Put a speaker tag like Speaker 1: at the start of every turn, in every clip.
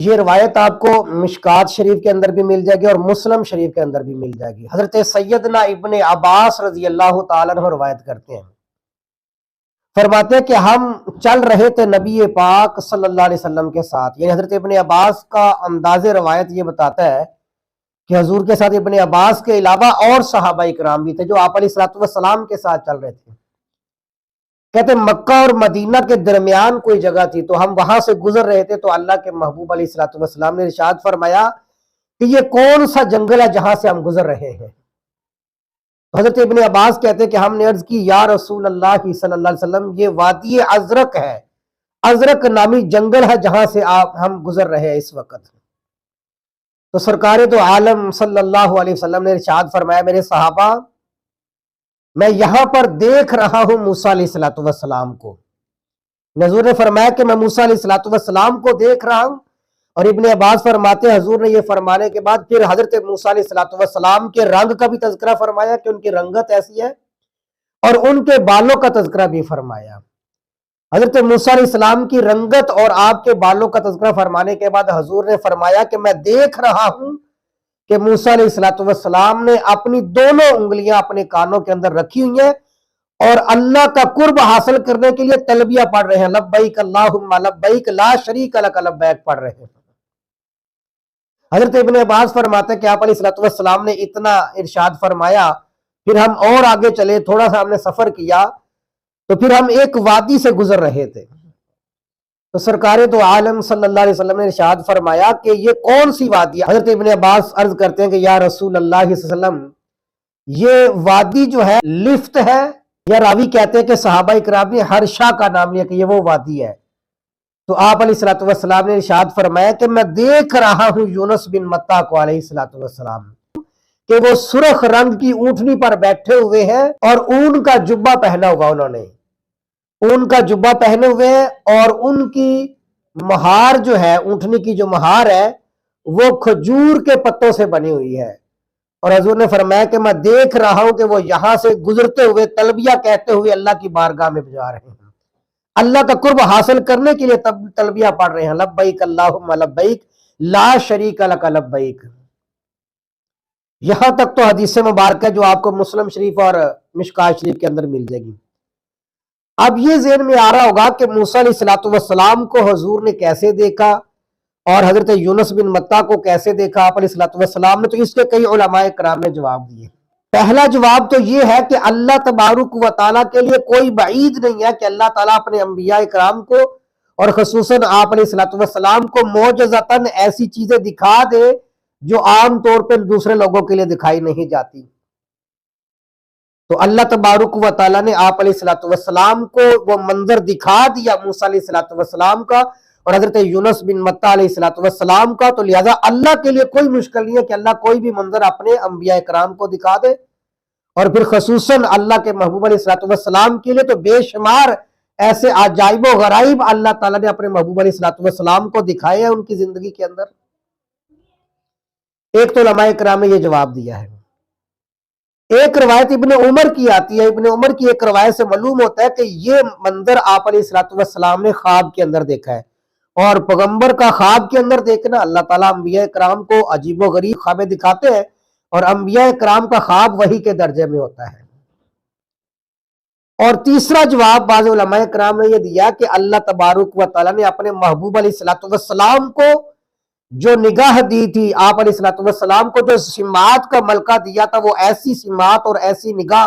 Speaker 1: یہ روایت آپ کو مشکات شریف کے اندر بھی مل جائے گی اور مسلم شریف کے اندر بھی مل جائے گی۔ حضرت سیدنا ابن عباس رضی اللہ تعالیٰ عنہ روایت کرتے ہیں، فرماتے ہیں کہ ہم چل رہے تھے نبی پاک صلی اللہ علیہ وسلم کے ساتھ، یعنی حضرت ابن عباس کا انداز روایت یہ بتاتا ہے کہ حضور کے ساتھ ابن عباس کے علاوہ اور صحابہ اکرام بھی تھے جو آپ علیہ السلام کے ساتھ چل رہے تھے۔ کہتے ہیں مکہ اور مدینہ کے درمیان کوئی جگہ تھی، تو ہم وہاں سے گزر رہے تھے تو اللہ کے محبوب علیہ السلام نے ارشاد فرمایا کہ یہ کون سا جنگل ہے جہاں سے ہم گزر رہے ہیں؟ حضرت ابن عباس کہتے ہیں کہ ہم نے عرض کی یا رسول اللہ صلی اللہ علیہ وسلم یہ وادی ازرق ہے، ازرق نامی جنگل ہے جہاں سے ہم گزر رہے ہیں اس وقت۔ تو سرکار دو عالم صلی اللہ علیہ وسلم نے ارشاد فرمایا میرے صحابہ میں یہاں پر دیکھ رہا ہوں موسیٰ علیہ السلام کو۔ حضور نے فرمایا کہ میں موسیٰ علیہ السلام کو دیکھ رہا ہوں، اور ابن عباس فرماتے ہیں حضور نے یہ فرمانے کے بعد پھر حضرت موسیٰ علیہ السلام کے رنگ کا بھی تذکرہ فرمایا کہ ان کی رنگت ایسی ہے، اور ان کے بالوں کا تذکرہ بھی فرمایا۔ حضرت موسیٰ علیہ السلام کی رنگت اور آپ کے بالوں کا تذکرہ فرمانے کے بعد حضور نے فرمایا کہ میں دیکھ رہا ہوں کہ موسیٰ علیہ السلام نے اپنی دونوں انگلیاں اپنے کانوں کے اندر رکھی ہوئی ہیں اور اللہ کا قرب حاصل کرنے کے لیے تلبیہ پڑھ رہے ہیں، لبیک اللہم لبیک لا شریک لک لبیک پڑھ رہے ہیں۔ حضرت ابن عباس فرماتے ہیں کہ آپ علیہ السلام نے اتنا ارشاد فرمایا، پھر ہم اور آگے چلے، تھوڑا سا ہم نے سفر کیا تو پھر ہم ایک وادی سے گزر رہے تھے، تو سرکار دو عالم صلی اللہ علیہ وسلم نے ارشاد فرمایا کہ یہ کون سی وادی ہے؟ حضرت ابن عباس عرض کرتے ہیں کہ یا رسول اللہ صلی اللہ علیہ وسلم یہ وادی جو ہے لفت ہے، یا راوی کہتے ہیں کہ صحابہ اکرام نے ہرشا کا نام لیا کہ یہ وہ وادی ہے۔ تو آپ علیہ السلام نے ارشاد فرمایا کہ میں دیکھ رہا ہوں یونس بن متا کو علیہ السلام کہ وہ سرخ رنگ کی اونٹنی پر بیٹھے ہوئے ہیں اور اون کا جبہ پہنا ہوا، انہوں نے اون کا جبہ پہنے ہوئے ہیں، اور ان کی مہار جو ہے، اونٹنی کی جو مہار ہے وہ کھجور کے پتوں سے بنی ہوئی ہے، اور حضور نے فرمایا کہ میں دیکھ رہا ہوں کہ وہ یہاں سے گزرتے ہوئے تلبیہ کہتے ہوئے اللہ کی بارگاہ میں جا رہے ہیں، اللہ کا قرب حاصل کرنے کے لیے تلبیہ پڑھ رہے ہیں، لبیک اللہم لبیک لا شریک لک لبیک۔ یہاں تک تو حدیث مبارکہ جو آپ کو مسلم شریف اور مشکات شریف کے اندر مل جائے گی۔ اب یہ ذہن میں آ رہا ہوگا کہ موسیٰ علیہ السلام کو حضور نے کیسے دیکھا اور حضرت یونس بن متا کو کیسے دیکھا آپ علیہ السلام نے؟ تو اس کے کئی علماء کرام نے جواب دیے۔ پہلا جواب تو یہ ہے کہ اللہ تبارک و تعالیٰ کے لیے کوئی بعید نہیں ہے کہ اللہ تعالیٰ اپنے انبیاء کرام کو اور خصوصاً آپ علیہ السلام کو معجزتاً ایسی چیزیں دکھا دے جو عام طور پہ دوسرے لوگوں کے لیے دکھائی نہیں جاتی۔ تو اللہ تبارک و تعالیٰ نے آپ علیہ السلام کو وہ منظر دکھا دیا موسیٰ علیہ السلام کا اور حضرت یونس بن متا علیہ السلام کا، تو لہٰذا اللہ کے لیے کوئی مشکل نہیں ہے کہ اللہ کوئی بھی منظر اپنے انبیاء کرام کو دکھا دے، اور پھر خصوصاً اللہ کے محبوب علیہ السلام کے لیے تو بے شمار ایسے عجائب و غرائب اللہ تعالیٰ نے اپنے محبوب علیہ السلام کو دکھائے ہیں ان کی زندگی کے اندر۔ ایک تو علماء کرام نے یہ جواب دیا ہے۔ ایک روایت ابن عمر کی آتی ہے، ابن عمر کی ایک روایت سے معلوم ہوتا ہے کہ یہ منظر آپ علیہ السلام نے خواب کے اندر دیکھا ہے، اور پیغمبر کا خواب کے اندر دیکھنا، اللہ تعالیٰ انبیاء کرام کو عجیب و غریب خوابیں دکھاتے ہیں، اور انبیاء کرام کا خواب وحی کے درجے میں ہوتا ہے۔ اور تیسرا جواب بعض علماء کرام نے یہ دیا کہ اللہ تبارک و تعالیٰ نے اپنے محبوب علیہ السلام کو جو نگاہ دی تھی، آپ علیہ السلام کو جو سماعت کا ملکہ دیا تھا، وہ ایسی سماعت اور ایسی نگاہ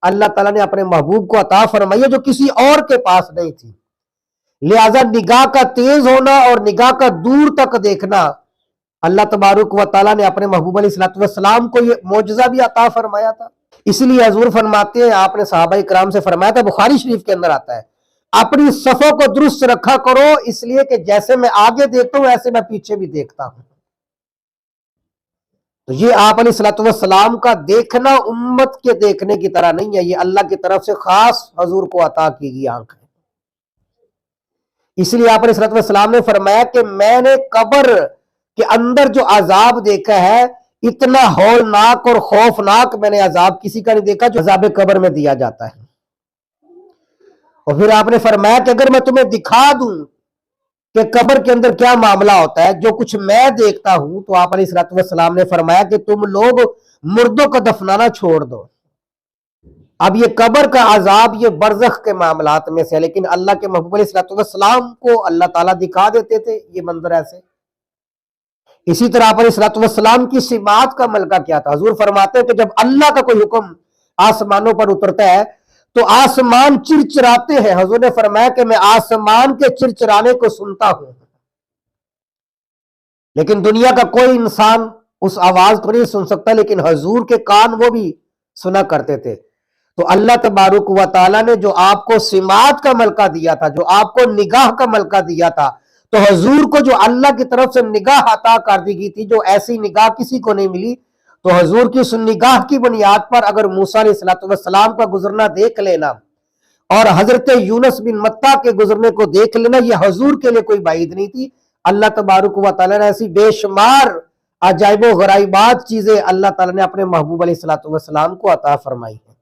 Speaker 1: اللہ تعالیٰ نے اپنے محبوب کو عطا فرمائی ہے جو کسی اور کے پاس نہیں تھی۔ لہذا نگاہ کا تیز ہونا اور نگاہ کا دور تک دیکھنا، اللہ تبارک و تعالیٰ نے اپنے محبوب علیہ السلام کو یہ معجزہ بھی عطا فرمایا تھا۔ اس لیے حضور فرماتے ہیں، آپ نے صحابہ کرام سے فرمایا تھا، بخاری شریف کے اندر آتا ہے، اپنی صفوں کو درست رکھا کرو، اس لیے کہ جیسے میں آگے دیکھتا ہوں ایسے میں پیچھے بھی دیکھتا ہوں۔ تو یہ آپ علیہ السلام کا دیکھنا امت کے دیکھنے کی طرح نہیں ہے، یہ اللہ کی طرف سے خاص حضور کو عطا کی گئی آنکھ ہے۔ اس لیے آپ علیہ السلام نے فرمایا کہ میں نے قبر کے اندر جو عذاب دیکھا ہے، اتنا ہولناک اور خوفناک میں نے عذاب کسی کا نہیں دیکھا جو عذاب قبر میں دیا جاتا ہے۔ اور پھر آپ نے فرمایا کہ اگر میں تمہیں دکھا دوں کہ قبر کے اندر کیا معاملہ ہوتا ہے، جو کچھ میں دیکھتا ہوں، تو آپ علیہ السلام نے فرمایا کہ تم لوگ مردوں کو دفنانا چھوڑ دو۔ اب یہ قبر کا عذاب یہ برزخ کے معاملات میں سے، لیکن اللہ کے محبوب علیہ السلام کو اللہ تعالیٰ دکھا دیتے تھے یہ منظر ایسے۔ اسی طرح آپ علیہ السلام کی سماعت کا ملکہ کیا تھا؟ حضور فرماتے ہیں کہ جب اللہ کا کوئی حکم آسمانوں پر اترتا ہے تو آسمان چرچراتے ہیں۔ حضور نے فرمایا کہ میں آسمان کے چرچرانے کو سنتا ہوں، لیکن دنیا کا کوئی انسان اس آواز کو نہیں سن سکتا، لیکن حضور کے کان وہ بھی سنا کرتے تھے۔ تو اللہ تبارک و تعالیٰ نے جو آپ کو سماعت کا ملکہ دیا تھا، جو آپ کو نگاہ کا ملکہ دیا تھا، تو حضور کو جو اللہ کی طرف سے نگاہ عطا کر دی گئی تھی، جو ایسی نگاہ کسی کو نہیں ملی، تو حضور کی اس نگاہ کی بنیاد پر اگر موسیٰ علیہ السلام کا گزرنا دیکھ لینا اور حضرت یونس بن متیٰ کے گزرنے کو دیکھ لینا، یہ حضور کے لیے کوئی بعید نہیں تھی۔ اللہ تبارک و تعالیٰ نے ایسی بے شمار عجائب و غرائبات چیزیں اللہ تعالیٰ نے اپنے محبوب علیہ السلام کو عطا فرمائی ہیں۔